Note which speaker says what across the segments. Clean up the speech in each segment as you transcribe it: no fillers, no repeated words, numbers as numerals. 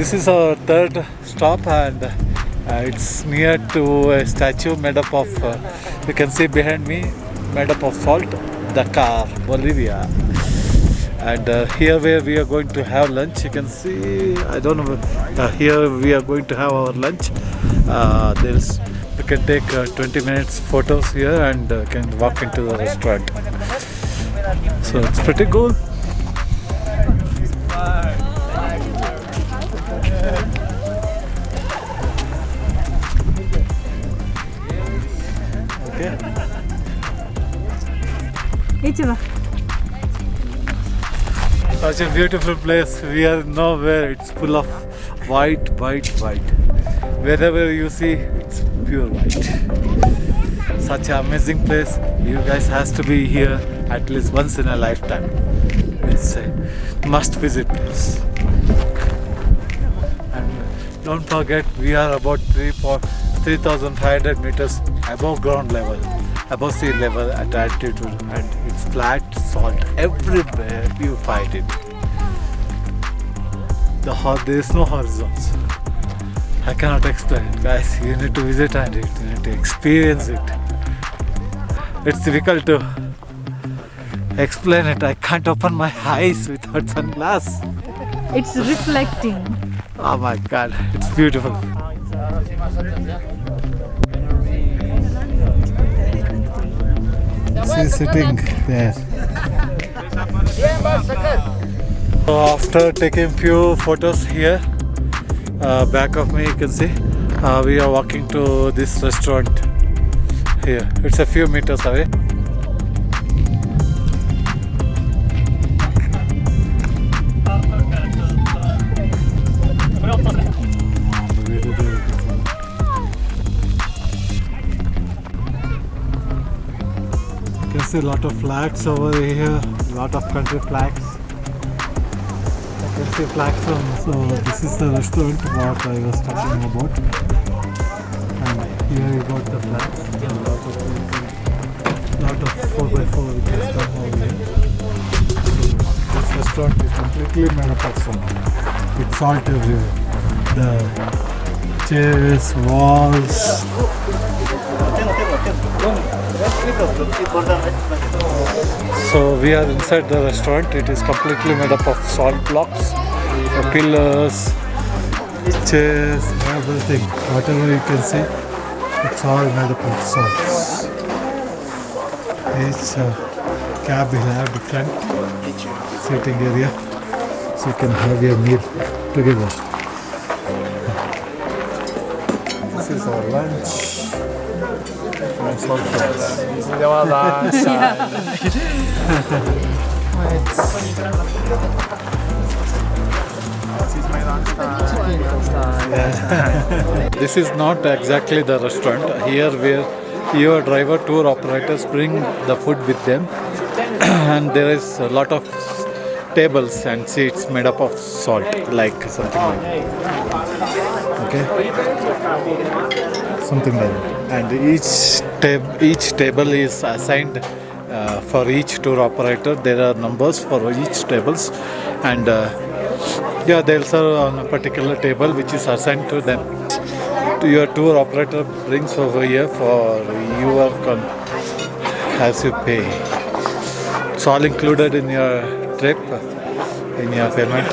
Speaker 1: This is our third stop, and it's near to a statue made up of, you can see behind me, made up of salt, Dakar, Bolivia. And here where we are going to have lunch, you can see, I don't know, here we are going to have our lunch. There's, you can take 20 minutes photos here and can walk into the restaurant. So it's pretty cool. Okay. Such a beautiful place. We are nowhere. It's full of white. Wherever you see, it's pure white. Such an amazing place. You guys has to be here at least once in a lifetime. It's a must visit place. And don't forget, we are about 3,500 meters above ground level, above sea level at altitude, and it's flat salt everywhere you find it. There is no horizons. I cannot explain it, guys. You need to visit and you need to experience it. It's difficult to explain it. I can't open my eyes without sunglasses.
Speaker 2: It's reflecting.
Speaker 1: Oh my god, it's beautiful. She's sitting there. So after taking few photos here, back of me you can see, we are walking to this restaurant here. It's a few meters away. You can see a lot of flags over here, a lot of country flags. You can see flags on. So this is the restaurant what I was talking about. And here you got the flags. A lot of 4x4 which has come over here. This restaurant is completely made up of salt. With salt everywhere. The chairs, walls. So we are inside the restaurant. It is completely made up of salt blocks, the pillars, chairs, everything. Whatever you can see, it's all made up of salts. Each cab will have different sitting area, so you can have your meal together. This is our lunch. Salt flats. This is not exactly the restaurant. Here where your driver tour operators bring the food with them and there is a lot of tables and seats made up of salt, like something like that. Okay, something like that. And each table is assigned for each tour operator. There are numbers for each tables, and yeah, they'll serve on a particular table which is assigned to them. Your tour operator brings over here for your as you pay. It's all included in your trip, in your payment.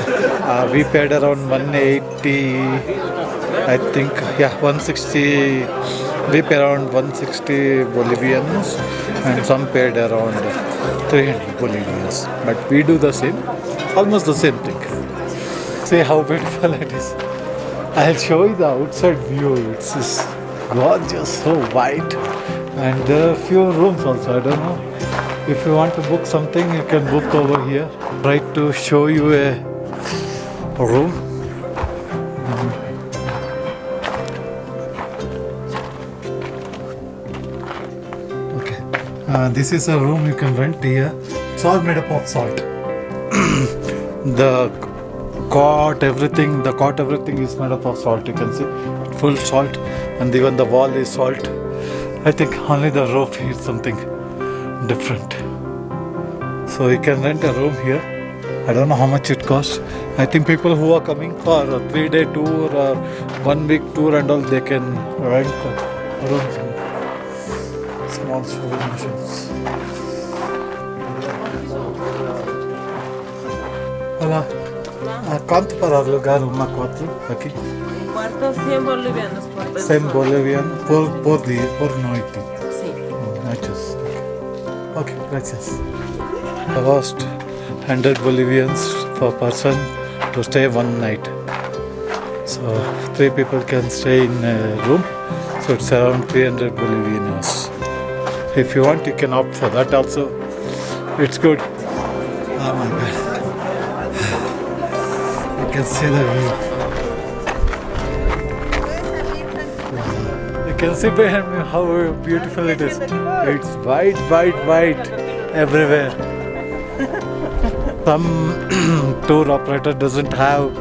Speaker 1: We paid around 180, I think, yeah, 160. We paid around 160 Bolivians and some paid around 300 Bolivians. But we do the same, almost the same thing. See how beautiful it is. I'll show you the outside view. It's just gorgeous, so white. And there are few rooms also. I don't know. If you want to book something, you can book over here. Try to show you a room. This is a room you can rent here. It's all made up of salt. The cot, everything is made up of salt. You can see full salt, and even the wall is salt. I think only the roof is something different. So you can rent a room here. I don't know how much it costs. I think people who are coming for a 3-day tour or 1 week tour and all, they can rent small sewing machines. Hola. ¿Cuánto para el lugar? ¿Una 4 aquí?
Speaker 3: Cuartos 100 bolivianos por persona.
Speaker 1: 100 bolivian por día, por noche.
Speaker 3: Sí.
Speaker 1: Noches. Okay, gracias. The cost 100 bolivians per person to stay one night. So 3 people can stay in a room. So it's around 300 bolivianos. If you want, you can opt for that also. It's good. Oh my god. You can see the view. You can see behind me how beautiful it is. It's white, white, white everywhere. Some tour operator doesn't have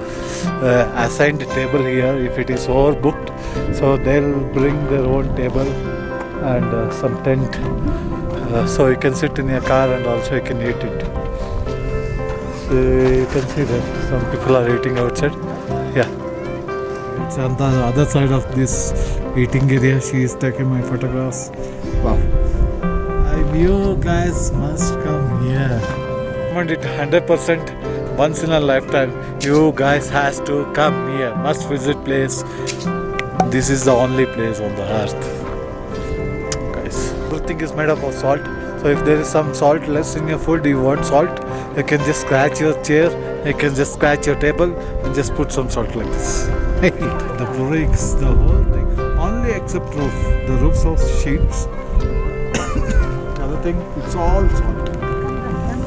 Speaker 1: assigned table here if it is overbooked. So they'll bring their own table and some tent. So you can sit in your car and also you can eat it. So you can see that some people are eating outside. Yeah. It's on the other side of this eating area. She is taking my photographs. Wow. You guys must come here. It 100% once in a lifetime. You guys has to come here. Must visit place. This is the only place on the earth. Guys, everything is made up of salt. So if there is some salt less in your food, you want salt, you can just scratch your chair, you can just scratch your table and just put some salt like this. The bricks, the whole thing, only except roof. The roofs of sheets. Other thing, it's all salt.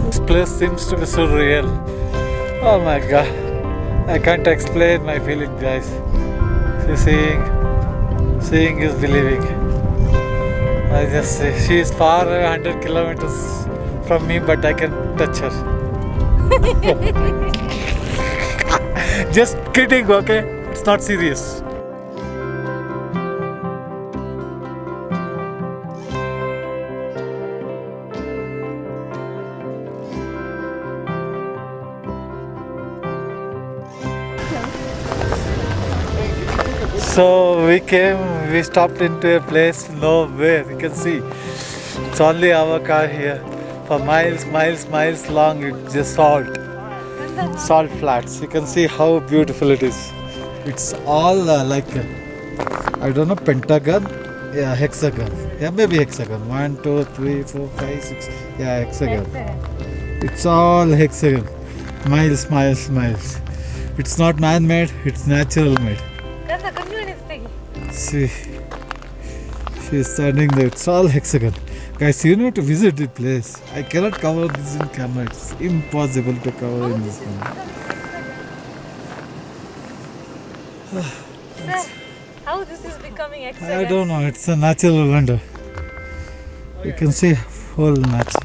Speaker 1: This place seems to be so real. Oh my god. I can't explain my feeling, guys. Seeing is believing. I just say she is far 100 kilometers from me, but I can touch her. Just kidding, okay? It's not serious. So we stopped into a place nowhere. You can see it's only our car here. For miles long, it's just salt flats. You can see how beautiful it is. It's all like I don't know, pentagon, yeah, hexagon, yeah, maybe hexagon. 1, 2, 3, 4, 5, 6, yeah, hexagon. It's all hexagon. Miles. It's not man-made. It's natural made. See, she's standing there. It's all hexagon. Guys, you need to visit this place. I cannot cover this in camera. It's impossible to cover in this camera.
Speaker 3: Sir, how this is becoming hexagon?
Speaker 1: I don't know. It's a natural wonder. You can see whole nature.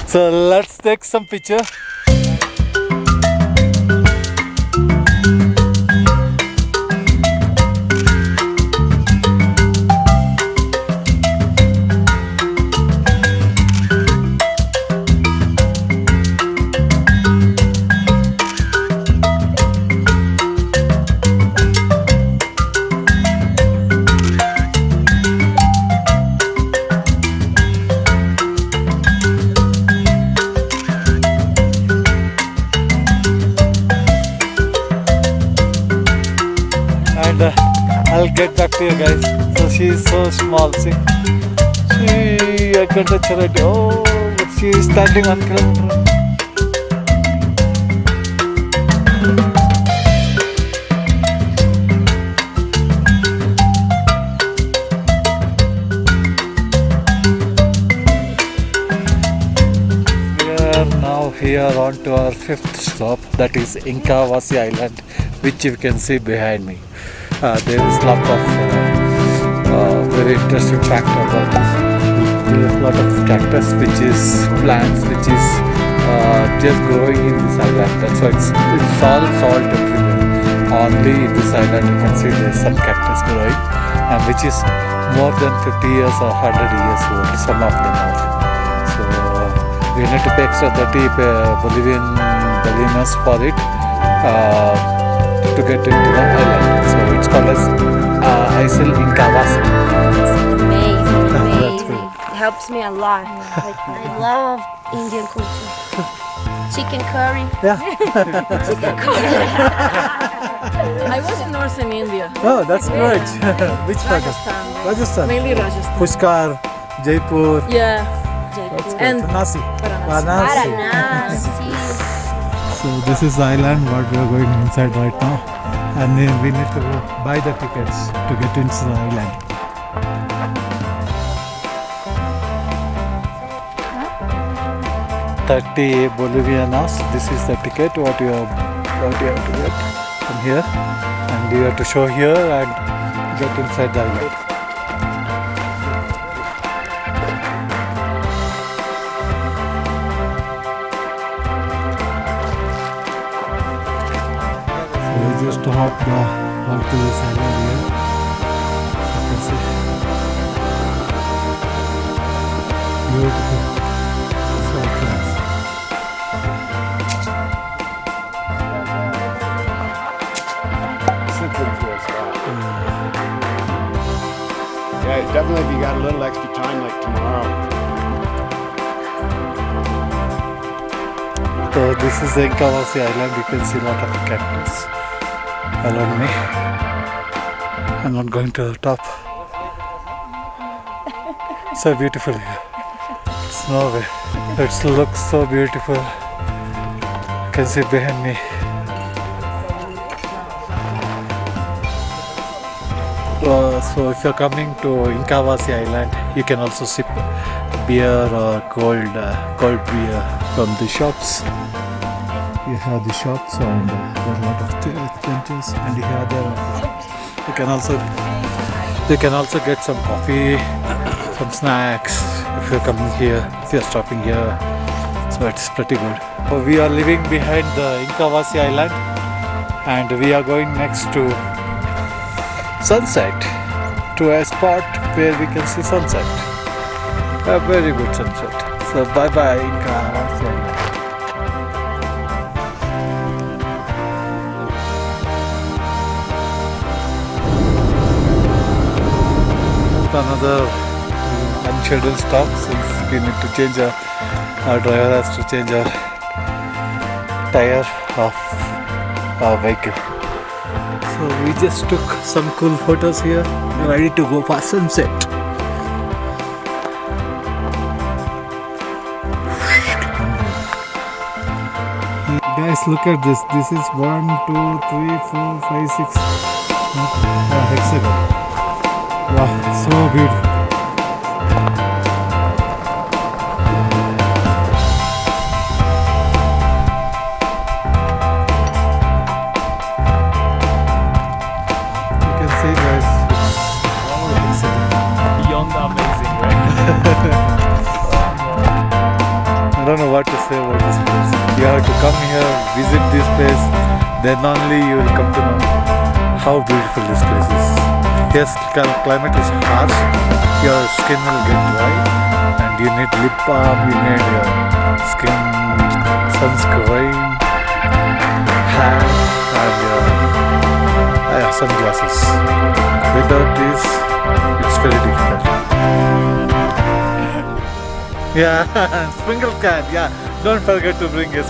Speaker 1: So let's take some picture. And I'll get back to you guys. So she is so small, see. I can touch her. Oh, but she is standing 1 kilometer. We are now here on to our 5th stop, that is Inkawasi Island, which you can see behind me. There is lot of very interesting fact about this. There is a lot of cactus, which is plants, which is just growing in this island. That's why it's all salt everywhere. only this island you can see there's some cactus growing, and which is more than 50 years or 100 years old, some of them are. So we need to pay extra 30 bolivianos for it to get into the island. So it's called as Isle Incavasi.
Speaker 4: Amazing,
Speaker 1: That's
Speaker 4: amazing.
Speaker 1: good.
Speaker 4: It helps me a lot. Like, I love Indian culture. Chicken curry.
Speaker 1: Yeah.
Speaker 4: Chicken curry.
Speaker 3: I was in northern India.
Speaker 1: Oh, that's great. Which part?
Speaker 3: Rajasthan.
Speaker 1: Rajasthan.
Speaker 3: Mainly Rajasthan.
Speaker 1: Pushkar, Jaipur.
Speaker 3: Yeah.
Speaker 1: That's good.
Speaker 3: And
Speaker 1: Nasi.
Speaker 3: Varanasi.
Speaker 4: Varanasi.
Speaker 1: So this is the island what we are going inside right now, and then we need to buy the tickets to get into the island. $30 Bolivianos. This is the ticket what you have to get from here, and you have to show here and get inside the island. So we just hop to this island here. You can see. Beautiful. So class.
Speaker 5: Yeah, definitely if you got a little extra time like tomorrow.
Speaker 1: So this is the Incavasi Island. You can see a lot of cactus along me. I'm not going to the top. So beautiful here. It's Norway. It looks so beautiful. You can see behind me. So if you're coming to Incavasi Island, you can also sip beer or cold beer from the shops. You have the shops and there are a lot of benches, and you have the shops. You can also get some coffee, some snacks if you're coming here, if you're stopping here. So it's pretty good. So we are leaving behind the Incavasi Island, and we are going next to sunset, to a spot where we can see sunset. A very good sunset. So bye bye Incavasi Island. Another unscheduled stop, since we need to change our driver has to change our tire of our vehicle. So we just took some cool photos here, ready to go for sunset. Guys, look at this. This is 1, 2, 3, 4, 5, 6 hexagon. Wow, so beautiful. You can see guys, it's all hexagon.
Speaker 6: Beyond amazing, right?
Speaker 1: I don't know what to say about this place. You have to come here, visit this place, then only you will come to know how beautiful this place is. Yes, climate is harsh, your skin will get dry, and you need lip balm, you need skin sunscreen, hat, and sunglasses. Without this, it's very difficult. Yeah, sprinkle can. Yeah, don't forget to bring a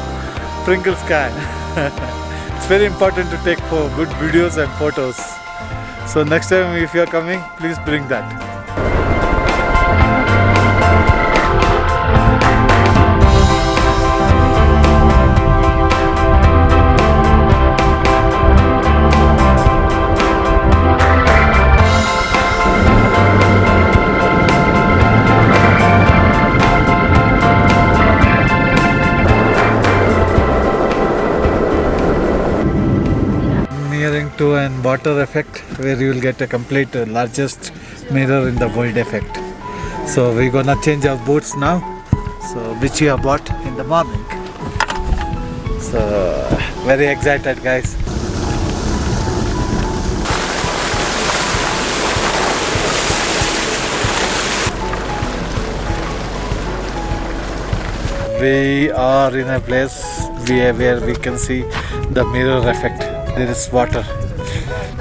Speaker 1: sprinkles can. It's very important to take for good videos and photos. So next time if you are coming, please bring that. Nearing to an water effect where you will get a complete largest mirror in the world effect. So we're gonna change our boots now, so which we have bought in the morning. So very excited guys. we are in a place where we can see the mirror effect. There is water,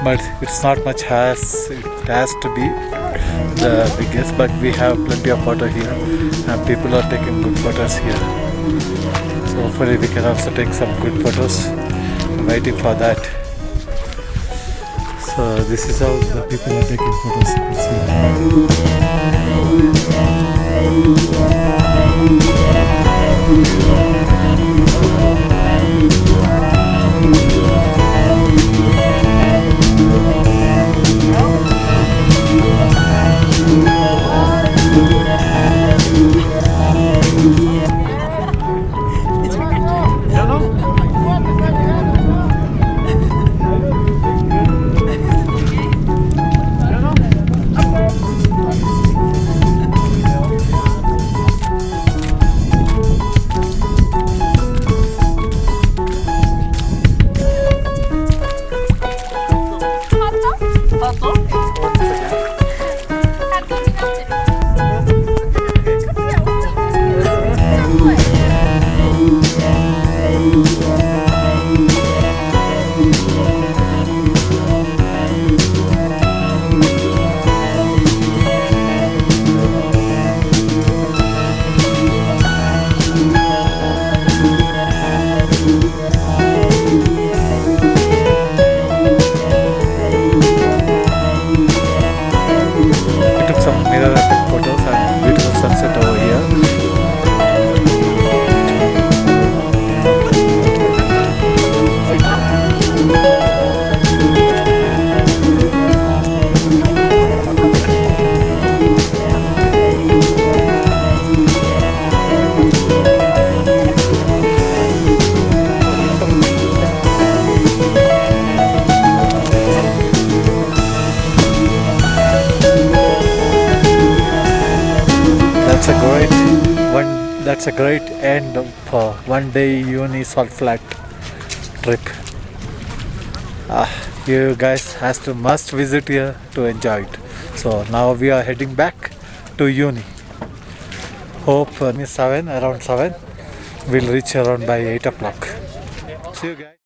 Speaker 1: but it's not much as it has to be the biggest. But we have plenty of water here, and people are taking good photos here. So hopefully we can also take some good photos. Waiting for that. So this is how the people are taking photos. Some mirror effect photos and beautiful sunset over here. That's a great end for one day uni salt flat trip. You guys must visit here to enjoy it. So now we are heading back to uni. Hope around 7. We'll reach around by 8 o'clock. See you guys.